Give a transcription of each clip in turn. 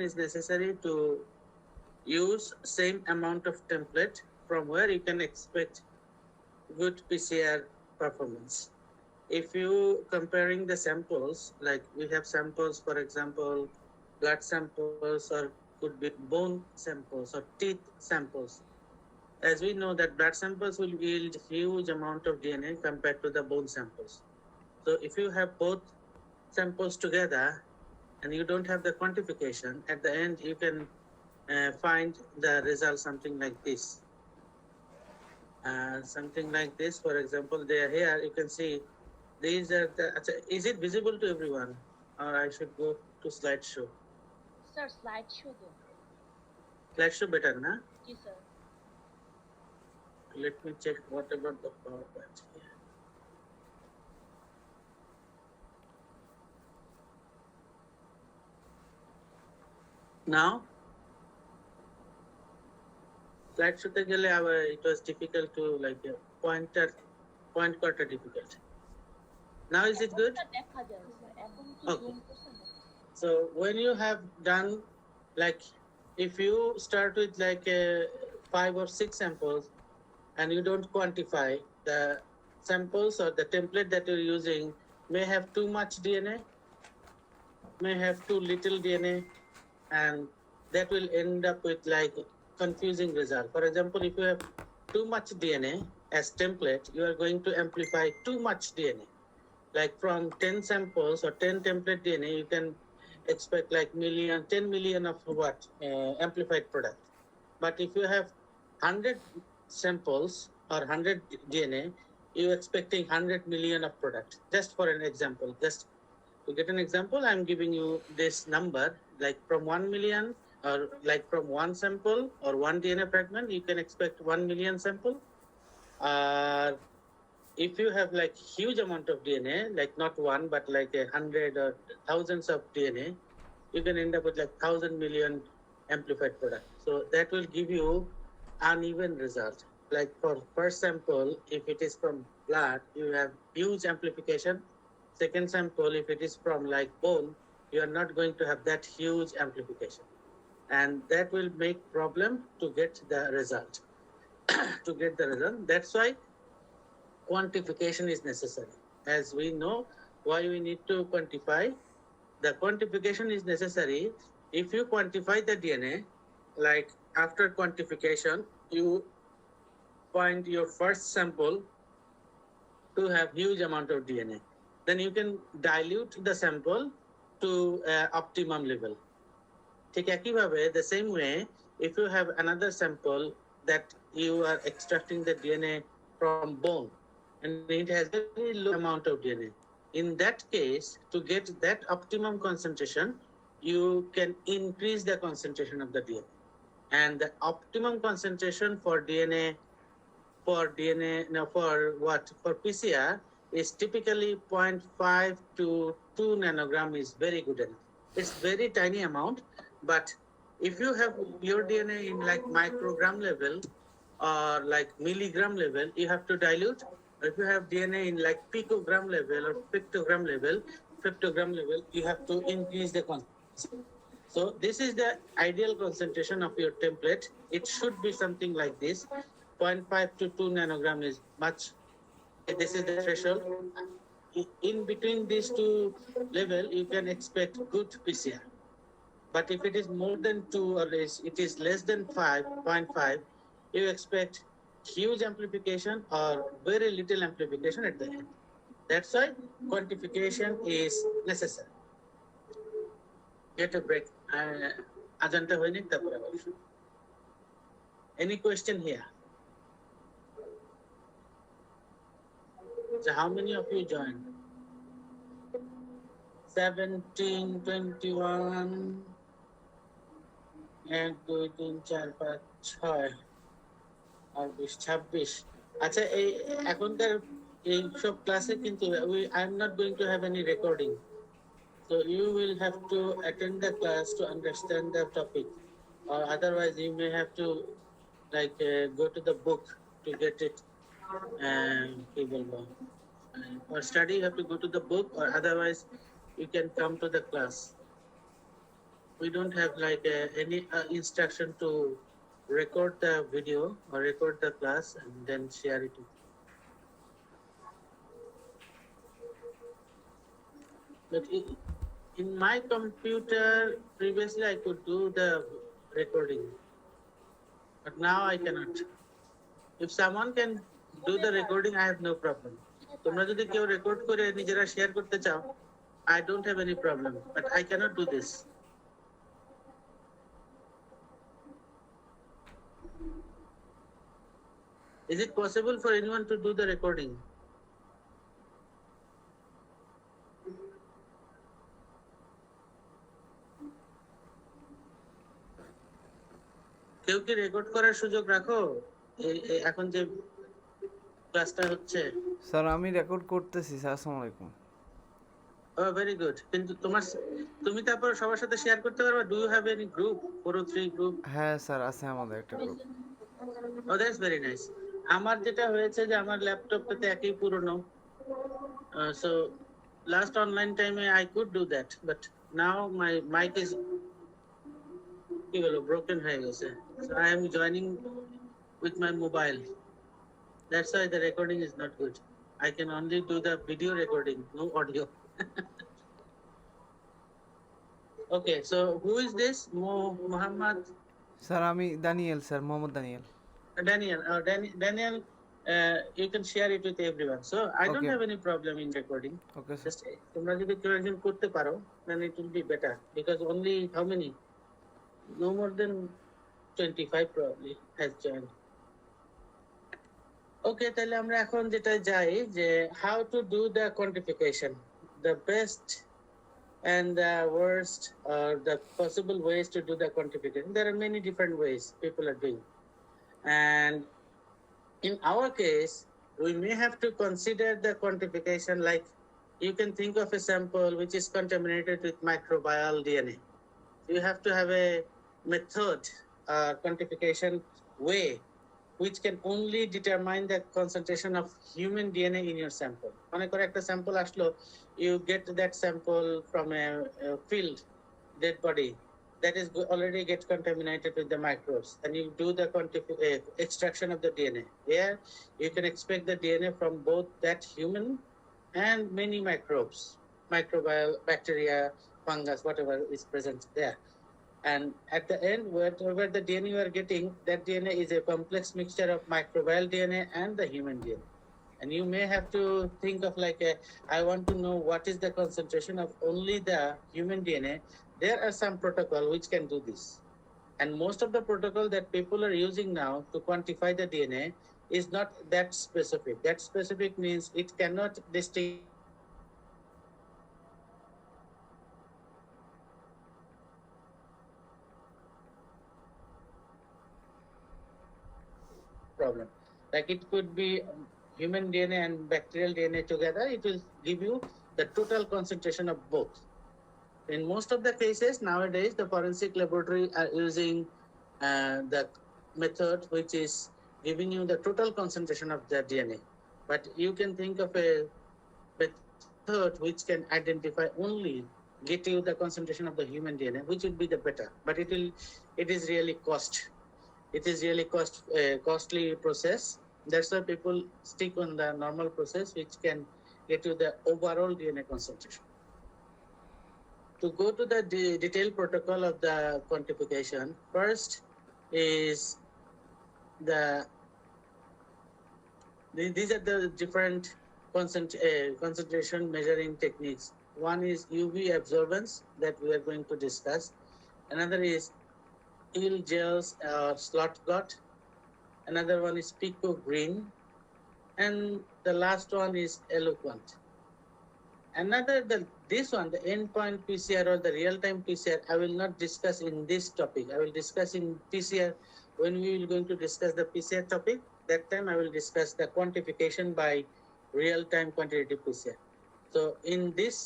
is necessary to use same amount of template from where you can expect good PCR performance. If you comparing the samples, like we have samples, for example, blood samples or could be bone samples or teeth samples. As we know that blood samples will yield huge amount of DNA compared to the bone samples. So if you have both samples together and you don't have the quantification, at the end you can find the result something like this. Something like this, for example, there here you can see these are the. Is it visible to everyone, or I should go to slideshow? Sir, slideshow do. Slideshow better, na? Yes, sir. Let me check what about the PowerPoint here. Now, slideshow te gele it was difficult to like point quarter difficult. Now is it good? Okay. So when you have done, like if you start with like 5 or 6 samples and you don't quantify, the samples or the template that you're using may have too much DNA, may have too little DNA, and that will end up with like confusing result. For example, if you have too much DNA as template, you are going to amplify too much DNA. Like from 10 samples or 10 template DNA, you can expect like 10 million of what amplified product. But if you have 100 samples or 100 DNA, you're expecting 100 million of product. Just for an example, just to get an example, I'm giving you this number, like from 1 million or like from one sample or one DNA fragment, you can expect 1 million sample. If you have like huge amount of DNA, like not one, but like 100 or thousands of DNA, you can end up with like 1,000 million amplified product. So that will give you uneven result. Like for first sample, if it is from blood, you have huge amplification. Second sample, if it is from like bone, you are not going to have that huge amplification. And that will make problem to get the result. To get the result. That's why quantification is necessary. As we know why we need to quantify, the quantification is necessary. If you quantify the DNA, like after quantification, you find your first sample to have huge amount of DNA. Then you can dilute the sample to optimum level. Take একইভাবে, the same way, if you have another sample that you are extracting the DNA from bone, and it has very low amount of DNA. In that case, to get that optimum concentration, you can increase the concentration of the DNA. And the optimum concentration for DNA, for PCR is typically 0.5 to 2 nanogram is very good enough. It's very tiny amount, but if you have your DNA in like microgram level or like milligram level, you have to dilute. If you have DNA in like picogram level or femtogram level, you have to increase the concentration. So this is the ideal concentration of your template. It should be something like this. 0.5 to 2 nanogram is much. This is the threshold. In between these two level, you can expect good PCR. But if it is more than 2 or it is less than 5.5, you expect huge amplification or very little amplification at the end. That's why quantification is necessary. Get a break. Any question here? So how many of you joined? 17, 21, 1, 2, 3, 4, 5, 6 আর 26 আচ্ছা এই এখনকার এই সব ক্লাসে কিন্তু I am not going to have any recording, so you will have to attend the class to understand the topic, or otherwise you may have to like go to the book to get it for study. You have to go to the book, or otherwise you can come to the class. we don't have like any instruction to record the video or record the class and then share it. But in my computer, previously I could do the recording, but now I cannot. If someone can do the recording, I have no problem. তোমরা যদি কেউ record করে নিজেরা share করতে চাও, I don't have any problem, but I cannot do this. Is it possible for anyone to do the recording? কেউ কি record করার সুযোগ রাখো এখন যে ক্লাসটা হচ্ছে? স্যার আমি রেকর্ড করতেছি স্যার। আসসালামু আলাইকুম। Oh very good. কিন্তু তুমি তারপর সবার সাথে শেয়ার করতে পারবে? Do you have any group, 403 group? হ্যাঁ স্যার আছে আমাদের একটা group. Oh that's very nice. আমার যেটা হয়েছে যে আমার ল্যাপটপটাতে একই পুরনো, সো লাস্ট অনলাইন টাইমে I could do that, but now my mic is কি বলো ব্রোকেন হয়ে গেছে। So I am joining with my mobile. That's why the recording is not good. I can only do the video recording, no audio. Okay, so who is this? Muhammad? Sir আমি Daniel sir, Muhammad Daniel. Daniel. Daniel, you can share it with everyone. So I don't Okay. have any problem in recording. Okay sir. Just তোমরা যদি কেউ একজন করতে পারো, then it will be better because only how many? No more than 25 probably has joined. ওকে, তাহলে আমরা এখন যেটা যাই যে how to do the quantification, the best and the worst or the possible ways to do the quantification. There are many different ways people are doing, and in our case we may have to consider the quantification like you can think of a sample which is contaminated with microbial DNA. You have to have a method, quantification way which can only determine the concentration of human DNA in your sample. মনে করো একটা sample আসলো, you get that sample from a field dead body that is already get contaminated with the microbes, and you do the extraction of the DNA. Here you can expect the DNA from both that human and many microbes, microbial, bacteria, fungus, whatever is present there. And at the end, whatever the DNA you are getting, that DNA is a complex mixture of microbial DNA and the human DNA. And you may have to think of like I want to know what is the concentration of only the human DNA. There are some protocol which can do this. And most of the protocol that people are using now to quantify the DNA is not that specific. That specific means it cannot distinguish problem. Like it could be human DNA and bacterial DNA together. It will give you the total concentration of both. In most of the cases nowadays, the forensic laboratory are using the method which is giving you the total concentration of the DNA. But you can think of a method which can identify only, get you the concentration of the human DNA, which would be the better. But it is really costly process. That's why people stick on the normal process which can get you the overall DNA concentration. To go to the detailed protocol of the quantification, first is these are the different concentration measuring techniques. One is UV absorbance that we are going to discuss. Another is eel gels or slot plot. Another one is pico green, and the last one is eloquent. This one, the endpoint PCR or the real-time PCR, I will not discuss in this topic. I will discuss in PCR when we will going to discuss the PCR topic. That time I will discuss the quantification by real-time quantitative PCR. So in this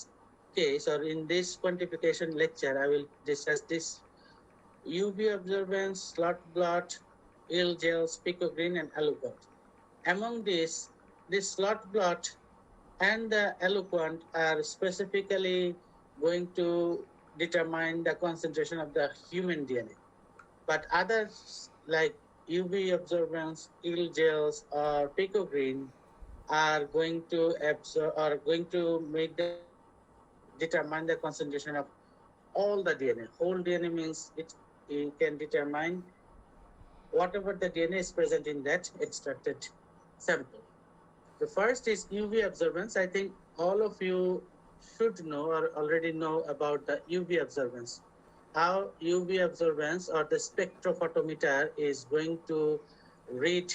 case or in this quantification lecture, I will discuss this UV absorbance, slot blot, eel gels, pico green, and eloquent. Among these, this slot blot and the eloquent are specifically going to determine the concentration of the human DNA. But others like UV absorbance, eel gels, or picogreen are going to absorb or going to make the determine the concentration of all the DNA. Whole DNA means it can determine whatever the DNA is present in that extracted sample. The first is UV absorbance. I think all of you should know or already know about the UV absorbance. How UV absorbance or the spectrophotometer is going to read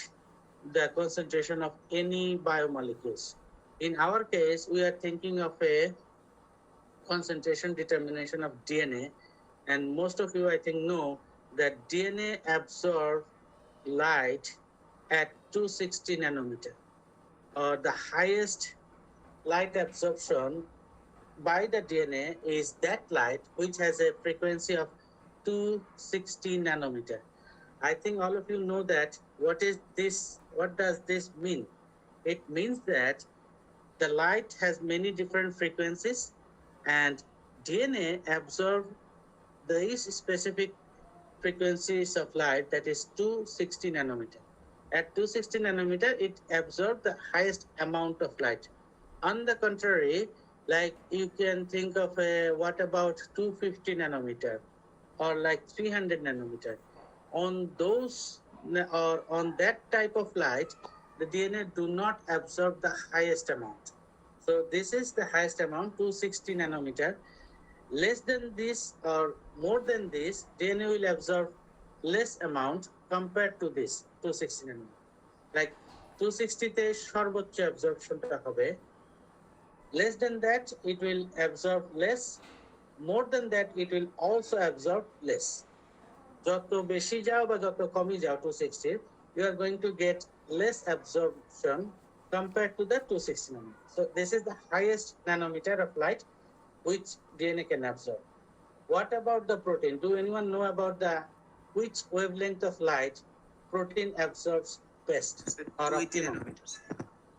the concentration of any biomolecules. In our case, we are thinking of a concentration determination of DNA, and most of you, I think, know that DNA absorbs light at 260 nanometer, or the highest light absorption by the DNA is that light which has a frequency of 260 nanometer. I think all of you know that. What is this? What does this mean? It means that the light has many different frequencies, and DNA absorbs these specific frequencies of light, that is 260 nanometer. At 260 nanometer, it absorbs the highest amount of light. On the contrary, like you can think of what about 250 nanometer or like 300 nanometer. On those or on that type of light, the DNA do not absorb the highest amount. So this is the highest amount, 260 nanometer. Less than this or more than this, DNA will absorb less amount compared to this 260 nanometer. Like 260 তে সর্বোচ্চ অ্যাবজর্পশনটা হবে, less than that it will absorb less, more than that it will also absorb less. যত বেশি যাও বা যত কমই যাও 260, you are going to get less absorption compared to the 260 nanometer. So this is the highest nanometer of light which DNA can absorb. What about the protein? Do anyone know about the which wavelength of light protein absorbs best or 280 optimum? nanometers.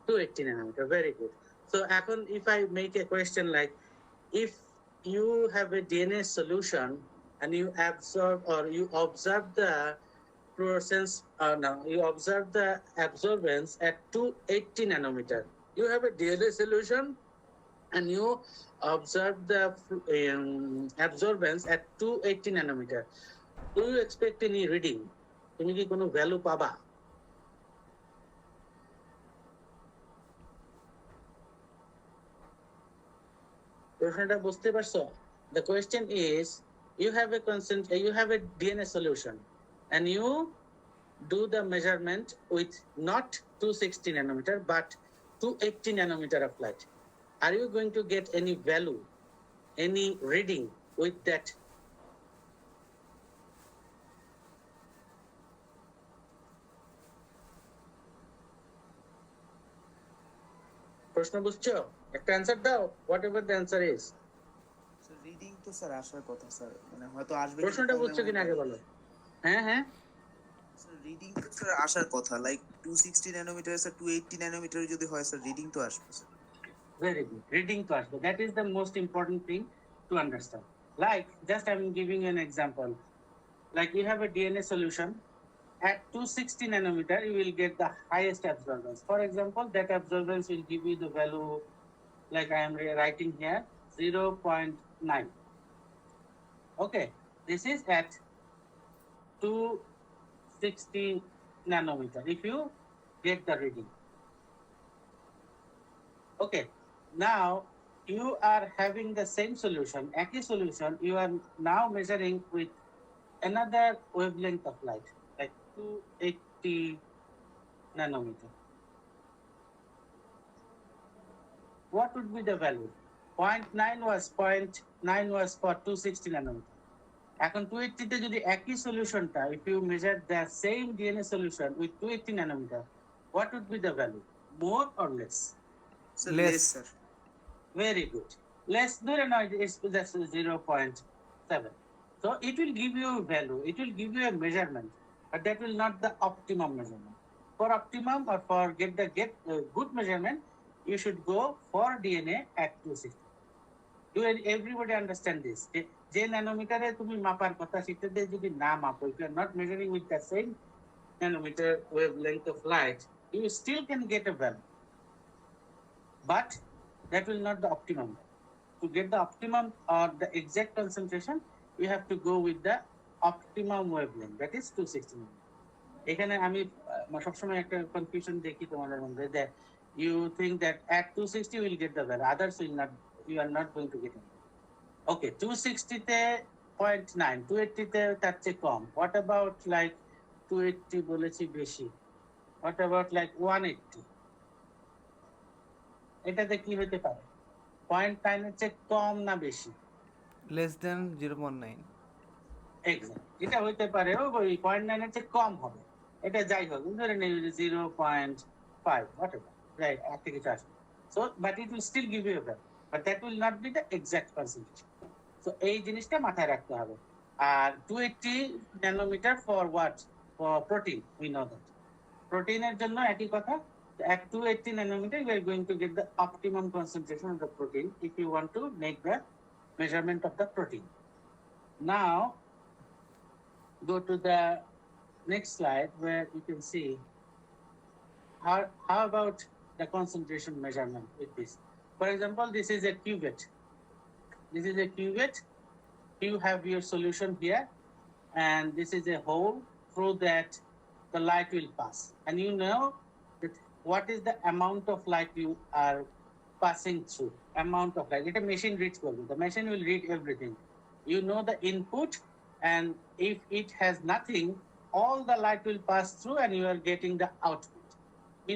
280 nanometer. Very good. So if I make a question like, if you have a DNA solution and you absorb or you observe the fluorescence, you observe the absorbance at 280 nanometer. You have a DNA solution and you observe the absorbance at 280 nanometer. Do you expect any reading? তুমি কি কোনো value পাবা? প্রশ্নটা বুঝতে পারছো? The question is, you have a DNA solution and you do the measurement with not 260 nanometer but 280 nanometer of light. Are you going to get any value, any reading with that? প্রশ্ন বুঝছো? একটা answer দাও, whatever the answer is. Sir reading তো sir আসার কথা sir, মানে হয়তো আসবে। প্রশ্নটা বুঝছো কিনা আগে বলো। হ্যাঁ হ্যাঁ স্যার রিডিং তো স্যার আসার কথা, লাইক 260 ন্যানোমিটার স্যার 280 ন্যানোমিটার যদি হয় স্যার রিডিং তো আসবে sir. Very good. Reading to আসবে. That is the most important thing to understand. Like, just I'm giving you an example. Like you have a DNA solution. At 260 nanometer, you will get the highest absorbance. For example, that absorbance will give you the value, like I am writing here, 0.9. Okay, this is at 260 nanometer. If you get the reading. Okay, now you are having the same solution, aqueous solution, you are now measuring with another wavelength of light, like 280 nanometer. What would be the value? 0.9 was for 260 nanometer. এখন 280 তে যদি একই সলিউশনটা, if you measure the same DNA solution with 280 nanometer, what would be the value? More or less? Sir Less. Less sir. Very good. Less than it's that's 0.7. So it will give you a value, it will give you a measurement, but that will not the optimum measurement. For optimum or for get good measurement, you should go for DNA at 260. Do everybody understand this? যে ন্যানোমিটারে তুমি মাপার কথা সেটাতে যদি না মাপো, if you are not measuring with the same nanometer wavelength of light, you still can get a value, but that will not the optimum. To get the optimum or the exact concentration, you have to go with the optimum wavelength, that is 260 nanometer. এখানে আমি সবসময় একটা confusion দেখি তোমাদের মধ্যে, that you think that at 260 you will get the value, others will not, you are not going to get it. Okay, 260 তে 0.9, 280 তে তার চেয়ে কম, what about like 280 বলেছি বেশি, what about like 180, এটাতে কি হতে পারে? 0.9 এর চেয়ে কম না বেশি? Less than 0.9। এক্সাক্ট, এটা হইতে পারে ওই 0.9 এর চেয়ে কম হবে, এটা যাই হোক ধরে নেই 0.5 whatever, রাইট, আর থেকে কিছু আসবে। So but it will still give you a value, but that will not be the exact concentration. So এই জিনিসটা মাথায় রাখতে হবে। আর 280 nanometre for what? For protein, we know that. প্রোটিনের জন্য একই কথা, at 280 nanometer you are going to get the optimum concentration of the protein if you want to make the measurement of the protein. Now go to the next slide where you can see how about the concentration measurement with this. For example, this is a cuvette. This is a cuvette. You have your solution here, and this is a hole through that the light will pass. And you know that what is the amount of light you are passing through. Amount of light. It's a machine reads value. The machine will read everything. You know the input, and if it has nothing, all the light will pass through and you are getting the output.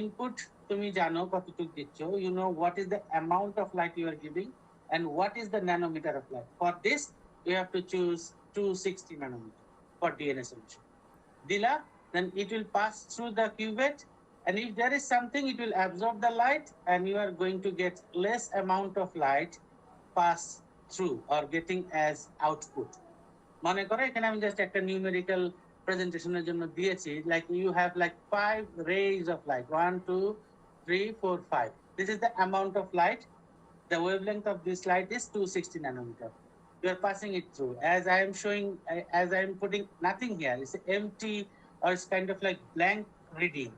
Input তুমি জানো কতটুকু দিচ্ছ, you know what is the amount of light you are giving and what is the nanometer of light. For this you have to choose 260 nanometer for DNA solution. Dila, then it will pass through the cuvette, and if there is something it will absorb the light and you are going to get less amount of light pass through or getting as output. মনে করো এখানে আমি just একটা numerical প্রেজেন্টেশনের জন্য দিয়েছি, like you have like 5 rays of light, 1 2 3 4 5. This is the amount of light. The wavelength of this light is 260 nanometer. You are passing it through. As I am showing, as I am putting nothing here, it's empty or it's kind of like blank reading.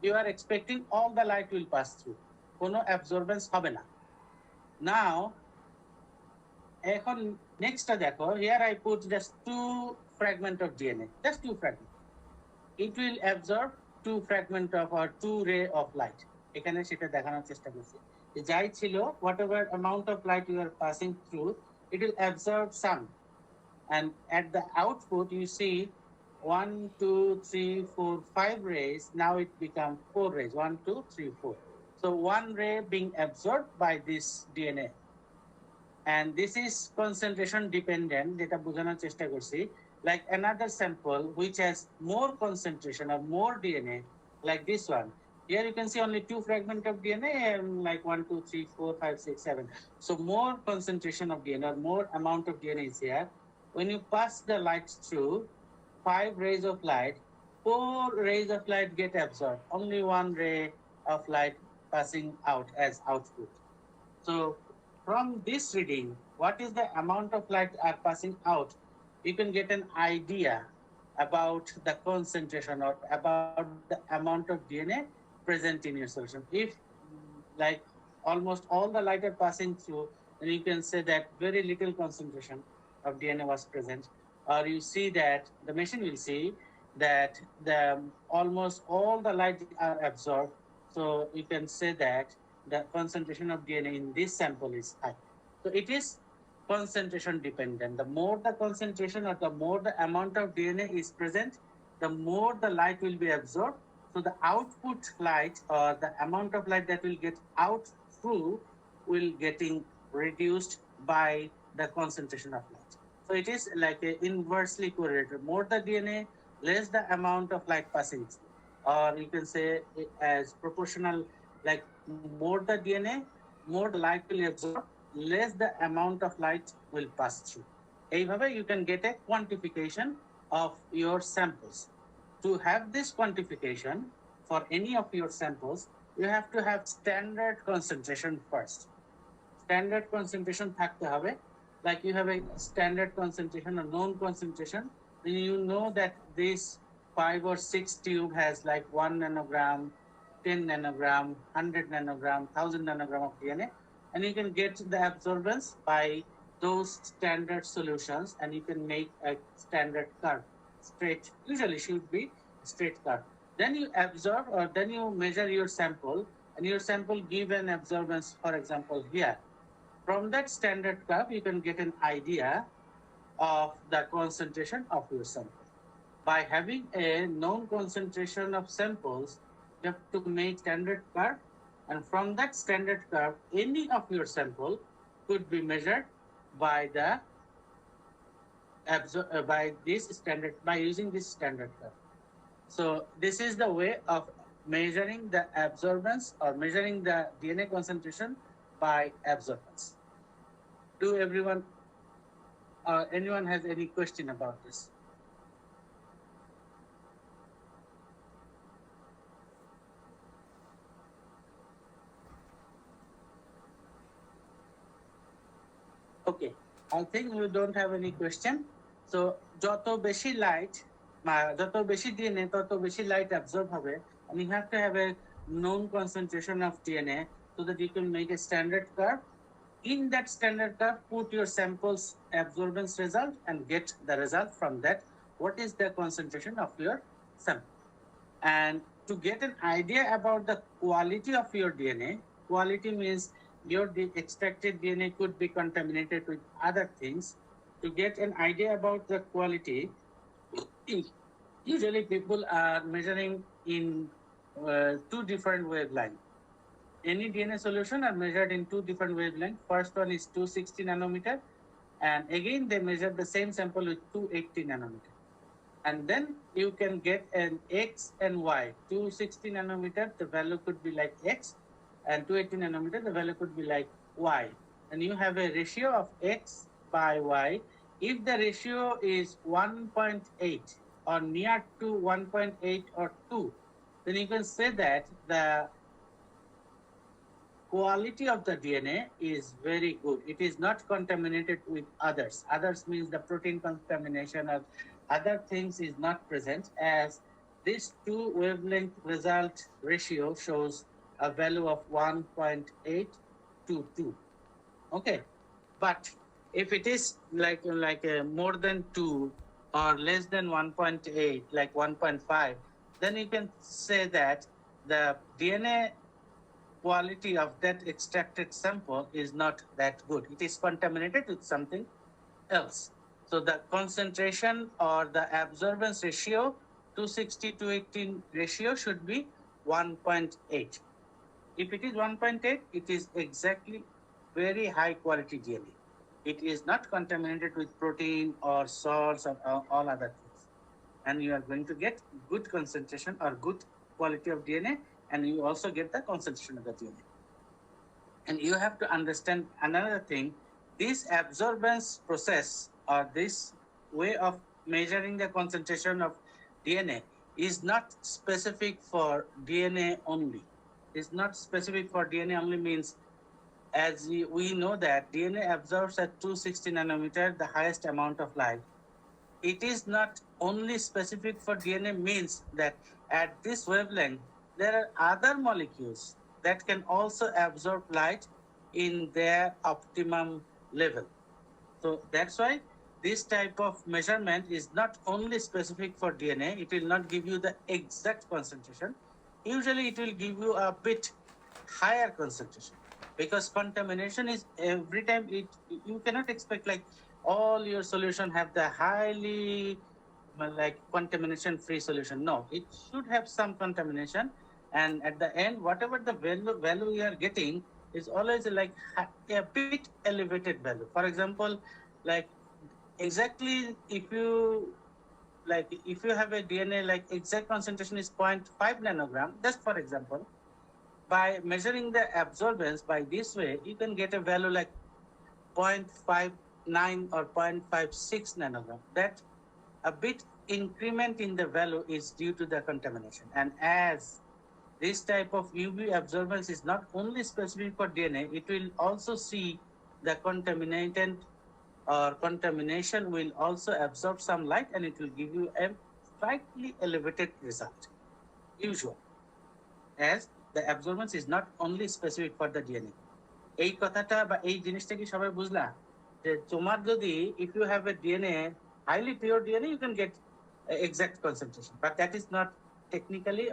You are expecting all the light will pass through. কোনো absorbance হবে না. Now এখন নেক্সটটা দেখো, here I put just 2 fragment of DNA, just 2 fragment. It will absorb 2 fragment of or 2 ray of light. এখানে সেটা দেখানোর চেষ্টা করছি, যে যাই ছিল whatever amount of light you are passing through, it will absorb some, and at the output you see 1 2 3 4 5 rays. Now it become 4 rays, 1 2 3 4. So 1 ray being absorbed by this DNA, and this is concentration dependent, যেটা বোঝানোর চেষ্টা করছি। Like another sample which has more concentration or more DNA, like this one, here you can see only 2 fragments of DNA, and like 1 2 3 4 5 6 7. So more concentration of DNA or more amount of DNA is here. When you pass the light through 5 rays of light, 4 rays of light get absorbed, only 1 ray of light passing out as output. So from this reading, what is the amount of light are passing out, you can get an idea about the concentration or about the amount of DNA present in your solution. If like almost all the light are passing through, then you can say that very little concentration of DNA was present, or you see that the machine will see that the almost all the light are absorbed. So you can say that the concentration of DNA in this sample is high. So it is concentration dependent. The more the concentration or the more the amount of DNA is present, the more the light will be absorbed. So the output light or the amount of light that will get out through will getting reduced by the concentration of light. So it is like a inversely correlated. More the DNA, less the amount of light passing through. Or you can say it as proportional, like more the DNA, more the light will absorb, less the amount of light will pass through. এইভাবে you can get a quantification of your samples. To have this quantification for any of your samples, you have to have standard concentration first. Standard concentration থাকতে হবে, like you have a standard concentration, a known concentration, then you know that this 5 or 6 tube has like 1 nanogram, 10 nanogram, 100 nanogram, 1000 nanogram of DNA, and you can get the absorbance by those standard solutions, and you can make a standard curve, straight, usually should be straight curve. Then you absorb, or then you measure your sample, and your sample give an absorbance, for example, here. From that standard curve, you can get an idea of the concentration of your sample. By having a known concentration of samples, you have to make standard curve, and from that standard curve, any of your sample could be measured by the by using this standard curve. So this is the way of measuring the absorbance or measuring the DNA concentration by absorbance. Do everyone anyone has any question about this? Okay, I think you don't have any question. So যত বেশি light, যত বেশি DNA তত বেশি light absorb হবে, and you have to have a known concentration of DNA so that you can make a standard curve. In that standard curve, put your sample's absorbance result and get the result from that. What is the concentration of your sample? And to get an idea about the quality of your DNA, quality means your extracted DNA could be contaminated with other things. To get an idea about the quality, usually people are measuring in 2 different wavelengths. Any DNA solution are measured in 2 different wavelengths. First one is 260 nanometer, and again they measure the same sample with 280 nanometer. And then you can get an X and Y. 260 nanometer, the value could be like X, and 280 nanometer, the value could be like Y. And you have a ratio of X by Y. If the ratio is 1.8 or near to 1.8 or 2, then you can say that the quality of the DNA is very good. It is not contaminated with others. Others means the protein contamination or other things is not present, as this 2 wavelength result ratio shows a value of 1.8 to 2. Okay, but if it is like more than 2 or less than 1.8, like 1.5, then you can say that the DNA quality of that extracted sample is not that good. It is contaminated with something else. So the concentration or the absorbance ratio, 260 to 18 ratio should be 1.8. If it is 1.8, it is exactly very high quality DNA. It is not contaminated with protein or salts or all other things. And you are going to get good concentration or good quality of DNA, and you also get the concentration of the DNA. And you have to understand another thing, this absorbance process or this way of measuring the concentration of DNA is not specific for DNA only. It's not specific for DNA only means, as we know that DNA absorbs at 260 nanometer, the highest amount of light. It is not only specific for DNA means that at this wavelength, there are other molecules that can also absorb light in their optimum level. So that's why this type of measurement is not only specific for DNA. It will not give you the exact concentration. Usually it will give you a bit higher concentration, because contamination is every time you cannot expect like all your solution have the highly like contamination free solution. No, it should have some contamination, and at the end whatever the value you are getting is always like a bit elevated value. For example, like exactly if you have a DNA like exact concentration is 0.5 nanogram, just for example, by measuring the absorbance by this way, you can get a value like 0.59 or 0.56 nanogram. That a bit increment in the value is due to the contamination. And as this type of UV absorbance is not only specific for DNA, it will also see the contaminated or contamination will also absorb some light and it will give you a slightly elevated result, usual, as the absorbance is not only specific for the DNA. এই কথাটা বা এই জিনিসটা কি সবাই বুঝলা যে তোমার যদি if you have a DNA highly pure DNA you can get exact concentration, but that is not technically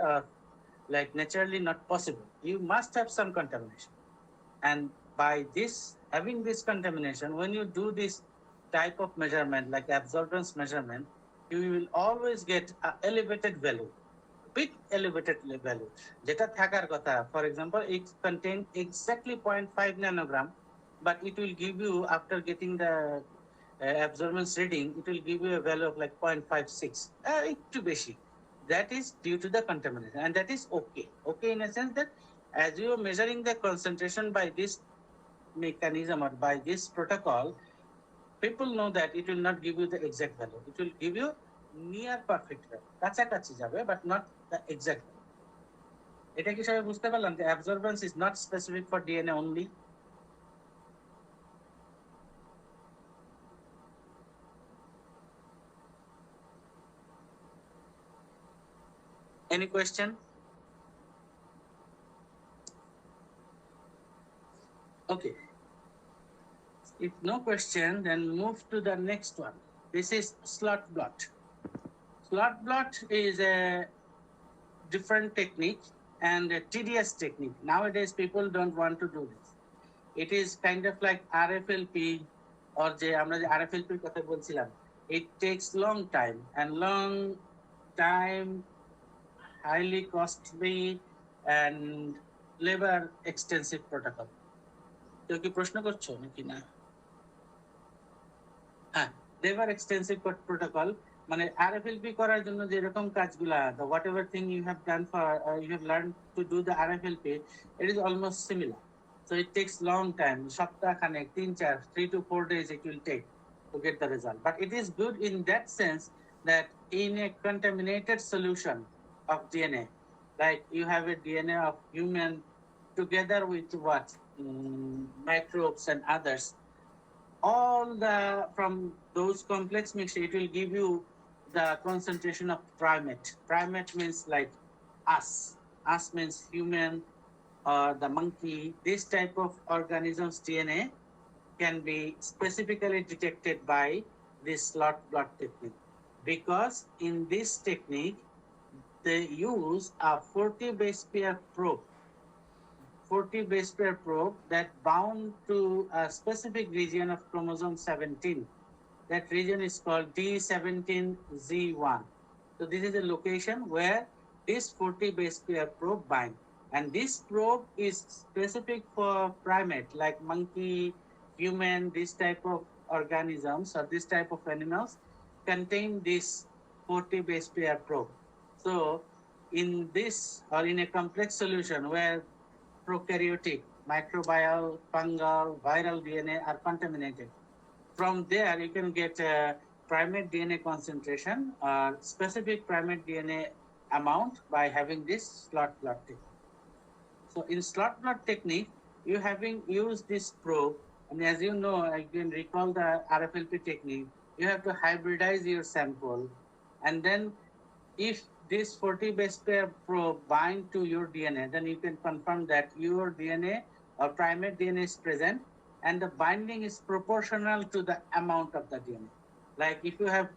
like naturally not possible. You must have some contamination, and by this having this contamination, when you do this type of measurement like absorbance measurement, you will always get an elevated value, bit elevated value যেটা থাকার কথা. For example, it contains exactly 0.5 nanogram, but it will give you, after getting the absorbance reading, it will give you a value of like 0.56, একটু বেশি. That is due to the contamination, and that is okay in a sense that as you are measuring the concentration by this mechanism or by this protocol, people know that it will not give you the exact value, it will give you near perfect value, কাছাকাছি যাবে, but not the exact value. এটা কি সবাই বুঝতে পারলাম যে absorbance is not specific for DNA only? Any question? Okay. If no question, then move to the next one. This is slot blot. Slot blot is a different technique and a tedious technique. Nowadays, people don't want to do this. It is kind of like RFLP, or যে আমরা যে RFLP এর কথা বলছিলাম. It takes long time, highly costly, and labor extensive protocol. কেউ কি প্রশ্ন করছো নাকি না? হ্যাঁ, labor extensive protocol মানে RFLP করার জন্য যে রকম কাজগুলা, the whatever thing you have done for you have learned to do the RFLP, it is almost similar. So it takes long time, সপ্তাহ খানেক, 3 to 4 days it will take to get the result. But it is good in that sense that in a contaminated solution of DNA, like you have a DNA of human together with what microbes and others, all the from those complex mixture, it will give you the concentration of primate. Primate means like us means human or the monkey. This type of organisms DNA can be specifically detected by this slot blot technique, because in this technique they use a 40 base pair probe, 40 base pair probe that bound to a specific region of chromosome 17. That region is called D17Z1. So this is a location where this 40 base pair probe bind. And this probe is specific for primate like monkey, human, this type of organisms or this type of animals contain this 40 base pair probe. So in this or in a complex solution where prokaryotic, microbial, fungal, viral DNA are contaminated, from there you can get a primate DNA concentration or specific primate DNA amount by having this slot blot technique. So in slot blot technique, you having used this probe, and as you know, I can recall the RFLP technique, you have to hybridize your sample, and then if this 40 base pair probe bind to your DNA, then you can confirm that your DNA or primate DNA is present, and the binding is proportional to the amount of the DNA. Like if you have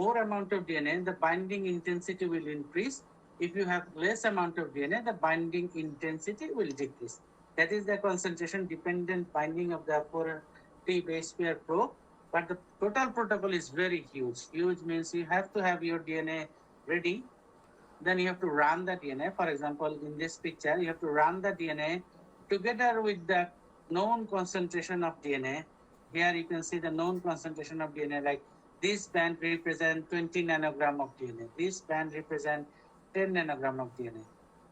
more amount of DNA, the binding intensity will increase. If you have less amount of DNA, the binding intensity will decrease. That is the concentration dependent binding of the 40 base pair probe. But the total protocol is very huge. Huge means you have to have your DNA ready. Then you have to run the DNA. For example, in this picture, you have to run the DNA together with the known concentration of DNA. Here you can see the known concentration of DNA, like this band represent 20 nanogram of DNA. This band represent 10 nanogram of DNA.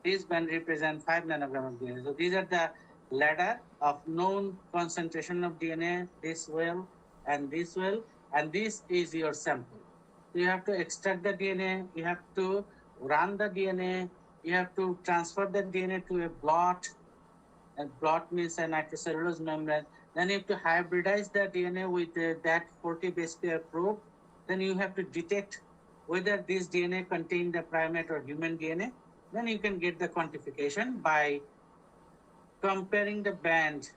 This band represent 5 nanogram of DNA. So these are the ladder of known concentration of DNA, this well and this well, and this is your sample. So you have to extract the DNA, you have to run the DNA, you have to transfer the DNA to a blot. And blot means a nitrocellulose membrane. Then you have to hybridize the DNA with that 40 base pair probe. Then you have to detect whether this DNA contain the primate or human DNA. Then you can get the quantification by comparing the band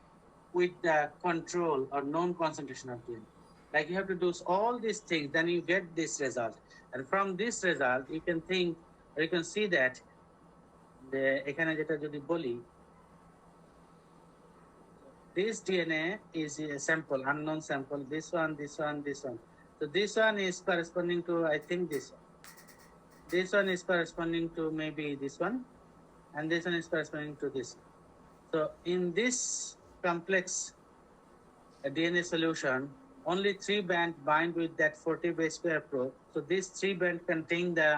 with the control or known concentration of DNA. Like you have to do all these things, then you get this result. And from this result, you can think, or you can see that the এখানে যেটা যদি বলি, this DNA is a sample, unknown sample, this one, this one, this one. So this one is corresponding to, I think this one. This one is corresponding to maybe this one, and this one is corresponding to this one. So in this complex DNA solution, only 3 bands bind with that 40 base pair probe. So these 3 bands contain the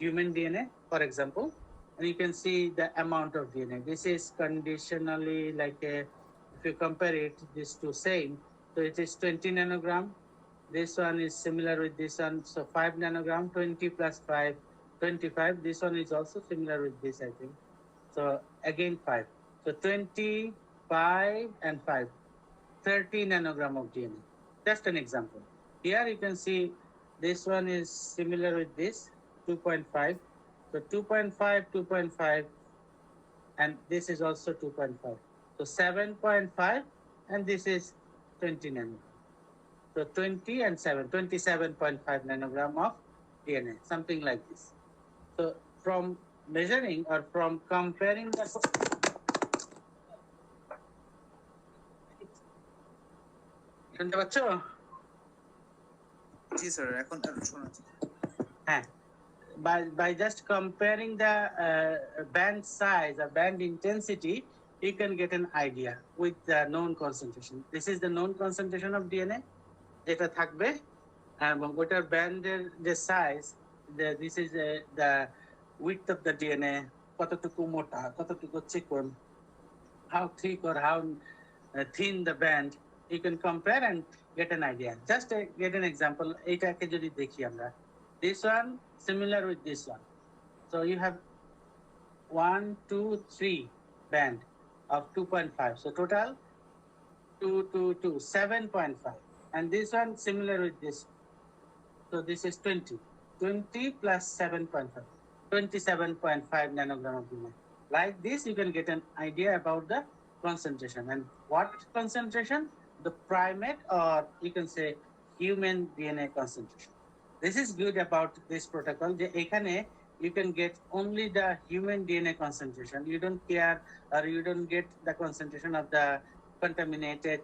human DNA, for example, and you can see the amount of DNA. This is conditionally like a, if you compare it, these two same, so it is 20 nanogram. This one is similar with this one, so 5 nanogram, 20 plus 5, 25. This one is also similar with this, I think. So again 5. So 25 and 5, 30 nanogram of DNA. Just an example. Here you can see this one is similar with this, 2.5. So 2.5, 2.5, and this is also 2.5. So 7.5, and this is 20 nanogram. So 20 and 7, 27.5 nanogram of DNA, something like this. So from measuring or from comparing the শুনতে পাচ্ছ? জি sir, এখন শোনা যাচ্ছে। হ্যাঁ, by just comparing the band size or band intensity, you can get an idea with the known concentration. This is the known concentration of DNA যেটা থাকবে, এবং ওটার ব্যান্ডের যে size, this is the width of the DNA, কতটুকু মোটা, কতটুকু চিকন, how thick or how thin the band. You can compare and get an idea. Just get an example. এটাকে যদি দেখি আমরা, this one similar with this one. So you have 1, 2, 3 band of 2.5. So total 2, 2, 2, 7.5. And this one similar with this. So this is 20. 20 plus 7.5. 27.5 nanogram of DNA. Like this, you can get an idea about the concentration. And what concentration? The primate, or you can say human DNA concentration. This is good about this protocol. You can get only the human DNA concentration. You don't care, or you don't get the concentration of the contaminated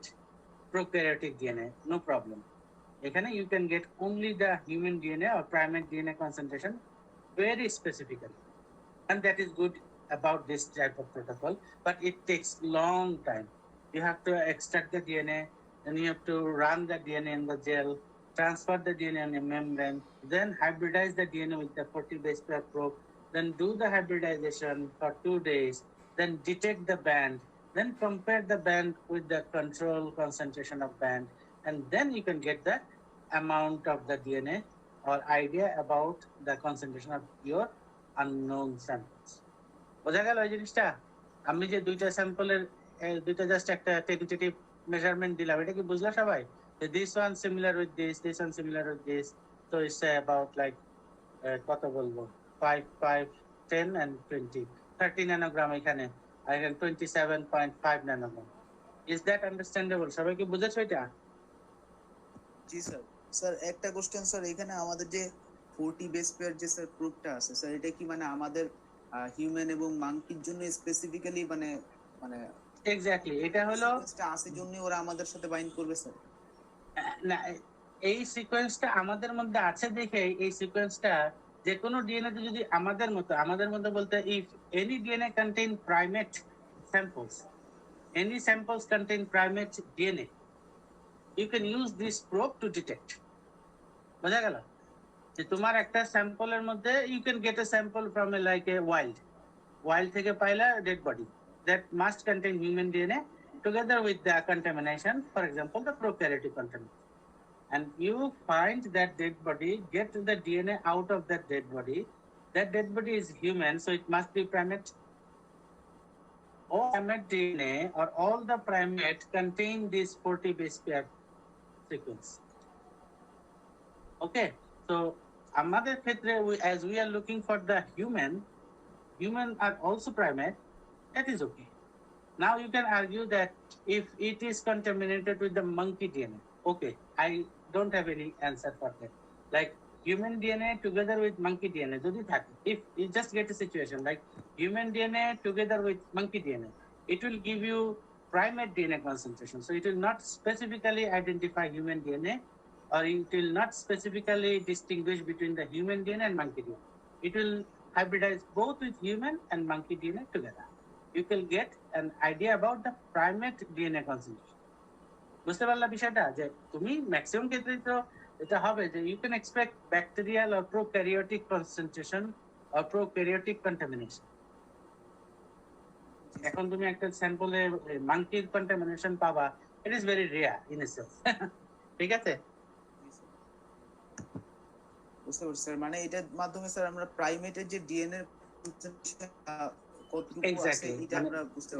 prokaryotic DNA. No problem. You can get only the human DNA or primate DNA concentration very specifically. And that is good about this type of protocol, but it takes long time. You have to extract the DNA, then you have to run the DNA in the gel, transfer the DNA in a membrane, then hybridize the DNA with the 40 base pair probe, then do the hybridization for 2 days, then detect the band, then compare the band with the control concentration of band, and then you can get the amount of the DNA or idea about the concentration of your unknown samples. বোঝা গেল এই জিনিসটা? আমি যে দুইটা স্যাম্পলের দুইটা just একটা tentative measurement দিলাম, এটা কি বুঝলা সবাই? This one similar with this one similar with this. So it's about like কত বলবো, 5, 5, 10 and 20, 30 nanogram এখানে, আর এখানে 27.5 nanogram. Is that understandable? সবাই কি বুঝেছো এটা? জি স্যার। স্যার একটা কোশ্চেন স্যার, এখানে আমাদের যে 40 বেস পেয়ার যে স্যার প্রুফটা আছে স্যার, এটা কি মানে আমাদের হিউম্যান এবং মাঙ্কির জন্য স্পেসিফিক্যালি মানে মানে এক্স্যাক্টলি এটা হলো আছে জন্য ওরা আমাদের সাথে বাইন্ড করবে স্যার? না, এই সিকোয়েন্সটা আমাদের মধ্যে আছে দেখে এই সিকোয়েন্সটা যে কোনো ডিএনএ তে যদি আমাদের মতো বলতে, if any DNA contain primate samples, any samples contain primate DNA, you can use this probe to detect. বোঝা গেল? যে তোমার একটা স্যাম্পলের মধ্যে you can get a sample from a like a wild থেকে পাইলা dead body that must contain human DNA together with the contamination, for example the prokaryotic contamination, and you find that dead body, get the DNA out of that dead body. That dead body is human, so it must be primate. all primate DNA or all the primate contain this 40 base pair sequence. Okay, so আমাদের ক্ষেত্রে as we are looking for the human are also primate, that is okay. Now you can argue that if it is contaminated with the monkey DNA, okay, I don't have any answer for that. Like human DNA together with monkey DNA, if you just get a situation like human DNA together with monkey DNA, it will give you primate DNA concentration. So it will not specifically identify human DNA, or it will not specifically distinguish between the human DNA and monkey DNA. It will hybridize both with human and monkey DNA together. You can get an idea about the primate DNA concentration. বুঝতে পারলা বিষয়টা যে তুমি maximum ক্ষেত্রে তো এটা হবে যে you can expect bacterial or prokaryotic concentration or prokaryotic contamination. এখন তুমি একটা স্যাম্পলে মাঙ্কির কন্টামিনেশন পাবা, it is very rare in a sense. ঠিক আছে? বুঝতে পারছি স্যার, মানে এটার মাধ্যমে স্যার আমরা প্রাইমেটের যে ডিএনএ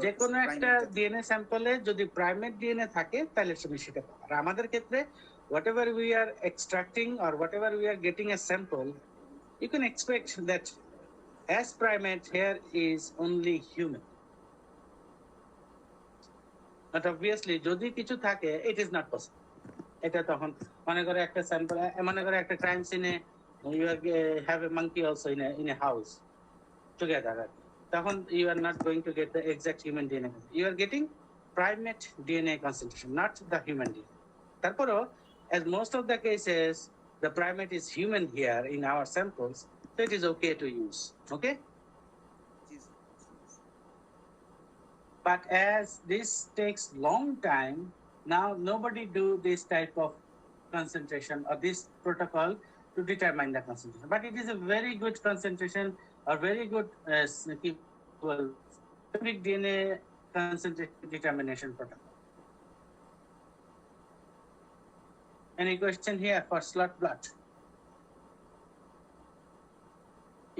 যে কোনো একটা ডিএনএ স্যাম্পলে যদি প্রাইমেট ডিএনএ থাকে তাহলে তুমি সেটা পাবে। আর আমাদের ক্ষেত্রে whatever we are extracting or whatever we are getting a sample, you can expect that as primate here is only human. But obviously যদি কিছু থাকে it is not possible. এটা তখন মনে করে একটা স্যাম্পল, মনে করে একটা ক্রাইম সিনে you have a monkey also in a house together. তখন you are not going to get the exact human DNA. You are getting primate DNA concentration, not the human DNA. তারপরও, as most of the cases, the primate is human here in our samples, so it is okay to use. Okay? But as this takes long time, now nobody do this type of concentration or this protocol to determine the concentration. But it is a very good concentration or very good DNA concentration determination protocol. Any question here for slot blood?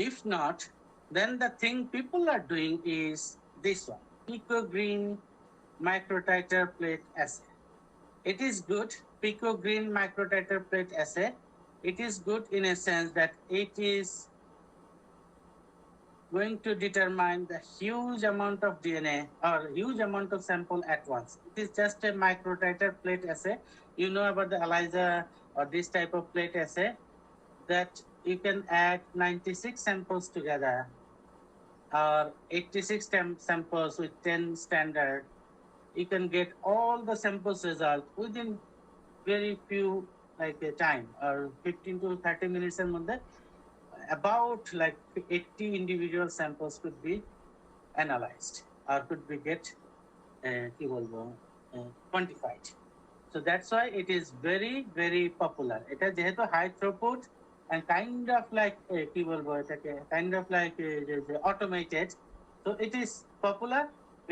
If not, then the thing people are doing is this one, pico-green microtiter plate assay. It is good, pico-green microtiter plate assay. It is good in a sense that it is going to determine the huge amount of DNA or huge amount of sample at once. It is just a microtiter plate assay. You know about the ELISA or this type of plate assay, that you can add 96 samples together or 86 samples with 10 standard. You can get all the samples result within very few time or 15 to 30 minutes in mধ্যে about 80 individual samples could be analyzed or could be quantified. So that's why it is very, very popular. It is যেহেতু high throughput and kind of automated. So it is popular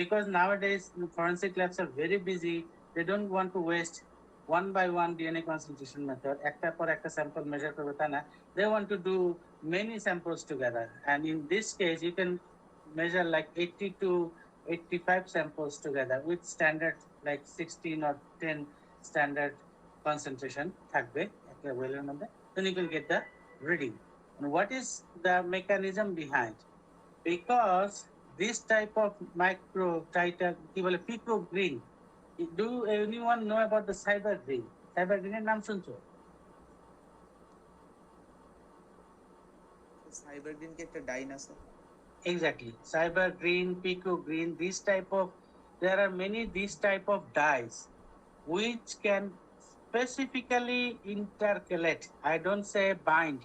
because nowadays forensic labs are very busy. They don't want to waste one by one DNA concentration method. Ekta por ekta sample measure korbe ta na. They want to do many samples together. And in this case, you can measure 80 to 85 samples together with standard 16 or 10 standard concentration থাকবে একটা ওয়েলের মধ্যে, then you can get the reading. And what is the mechanism behind? Because this type of microtiter, pico green, do anyone know about the cyber green? Cyber green এর নাম শুনছো? Cyber green কি একটা ডাইন আছে? Exactly. Cyber green, pico green, there are many these type of dyes which can specifically intercalate. I don't say bind,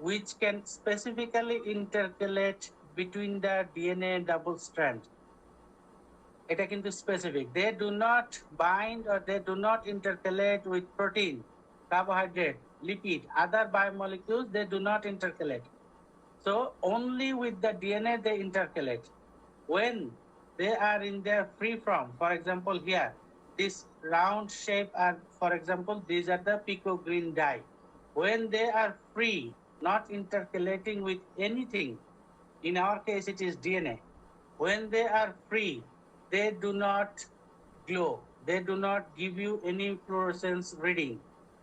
which can specifically intercalate between the DNA double strand. It is specific. They do not bind or they do not intercalate with protein, carbohydrate, lipid, other biomolecules. They do not intercalate. So only with the DNA they intercalate. When they are in their free form, for example here, this round shape are, for example, these are the pico green dye. When they are free, not intercalating with anything, in our case it is DNA, When they are free, they do not glow. They do not give you any fluorescence reading.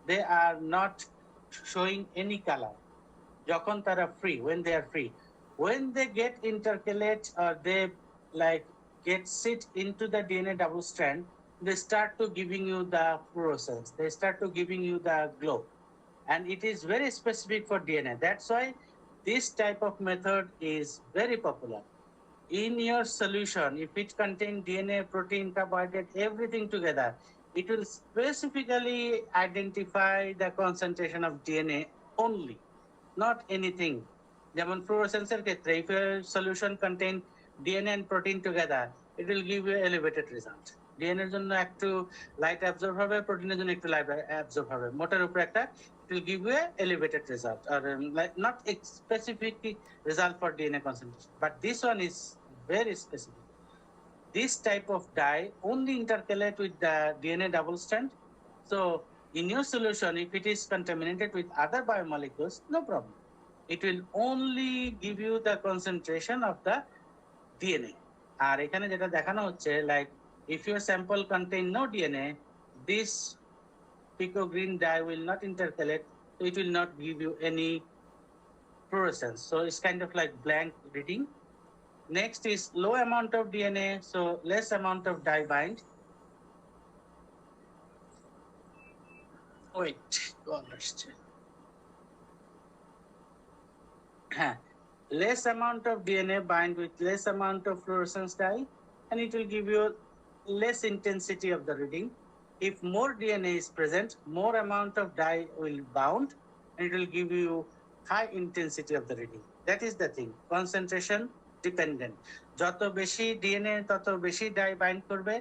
They are not showing any color. যখন তারা free, when they are free. When they get intercalate or they like get sit into the DNA double strand, they start to giving you the fluorescence. They start to giving you the glow. And it is very specific for DNA. That's why this type of method is very popular. In your solution, if it contains DNA, protein, carbohydrate, everything together, it will specifically identify the concentration of DNA only, not anything. যেমন fluorescence ক্ষেত্রে, if your solution contain DNA and protein together, it will give you elevated result. DNA এর জন্য একটু light absorb হবে, protein এর জন্য একটু light absorb হবে, মোটার উপরে একটা, it will give you a elevated result, or like not a specific result for DNA concentration, but this one is very specific. This type of dye only intercalate with the DNA double strand. So in your solution, if it is contaminated with other biomolecules, no problem. It will only give you the concentration of the DNA. আর এখানে যেটা দেখানো হচ্ছে, like if your sample contain no DNA, this pico green dye will not intercalate, so it will not give you any fluorescence. So it's kind of like blank reading. Next is low amount of DNA, so less amount of dye bind. Wait, less amount of DNA bind with less amount of fluorescence dye, and it will give you less intensity of the reading. If more DNA is present, more amount of dye will bound, and it will give you high intensity of the reading. That is the thing. Concentration dependent. যত বেশি DNA তত বেশি dye bind করবে.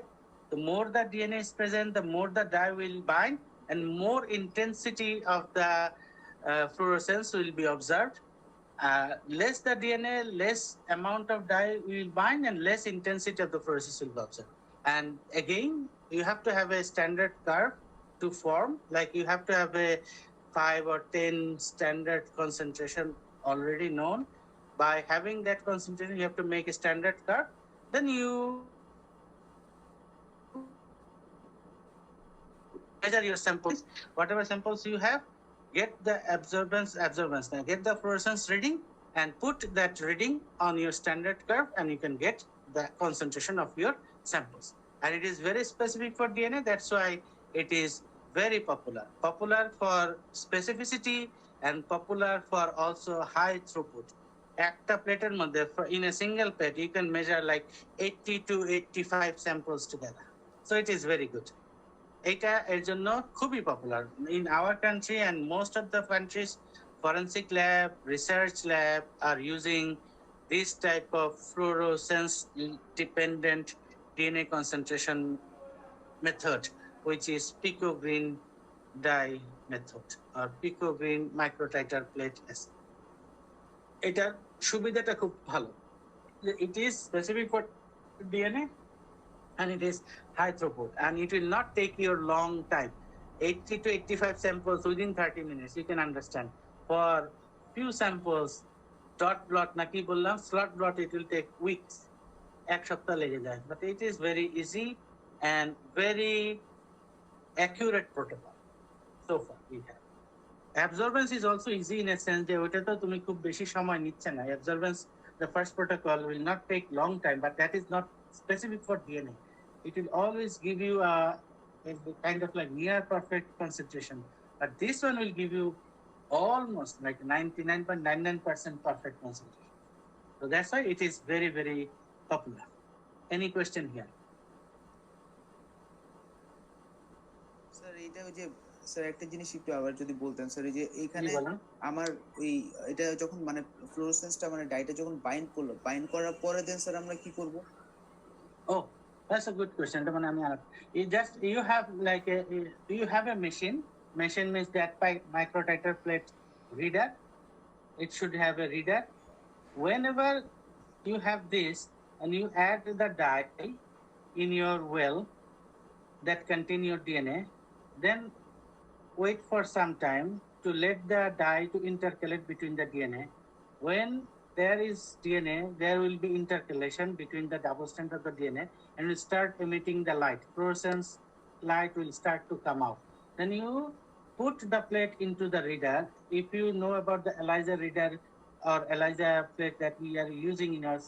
The more the DNA is present, the more the dye will bind, and more intensity of the fluorescence will be observed. Less the DNA, less amount of dye will bind, and less intensity of the fluorescence will be observed. And again, you have to have a standard curve to form, like you have to have a 5 or 10 standard concentration already known. By having that concentration, you have to make a standard curve. Then you measure your samples, whatever samples you have, get the absorbance, now get the fluorescence reading and put that reading on your standard curve, and you can get the concentration of your samples. And it is very specific for DNA. That's why it is very popular. Popular for specificity and popular for also high throughput. একটা প্লেটের মধ্যে in a single plate you can measure like 80 to 85 samples together. So it is very good. এটা এর জন্য খুবই popular in our country, and most of the countries forensic lab, research lab are using this type of fluorescence dependent DNA concentration method, which is pico green dye method or pico green microtiter plate assay. এটার সুবিধাটা খুব ভালো. It is specific for DNA, and it is high throughput, and it will not take your long time. 80 to 85 samples within 30 minutes, you can understand. For few samples, dot blot naki bollam, slot blot, it will take weeks. এক সপ্তাহ লেগে যায়. But it is very easy and very accurate protocol. So far we have. Absorbance is also easy in a sense যে ওটা তো তুমি খুব বেশি সময় নিচ্ছে না. Absorbance, the first protocol will not take long time, but that is not specific for DNA. It will always give you a kind of like near perfect concentration, but this one will give you almost like 99.99% perfect concentration. So that's why it is very, very popular. Any question here? Sir এটা ওই যে sir একটা জিনিস একটু আবার যদি বলতেন sir, এই যে এইখানে আমার ওই এটা যখন মানে ফ্লোরোসেন্সটা মানে ডাইটা যখন বাইন্ড করলো, বাইন্ড করার পরে দেন স্যার আমরা কি করব? Oh, that's a good question. মানে আমি you have like you have a machine means that microtiter plate reader. It should have a reader. Whenever you have this and you add the dye in your well that contain your DNA, then wait for some time to let the dye to intercalate between the DNA. When there is DNA, there will be intercalation between the double strand of the DNA and will start emitting the light. Fluorescence light will start to come out. Then you put the plate into the reader. If you know about the ELISA reader or ELISA plate that we are using in our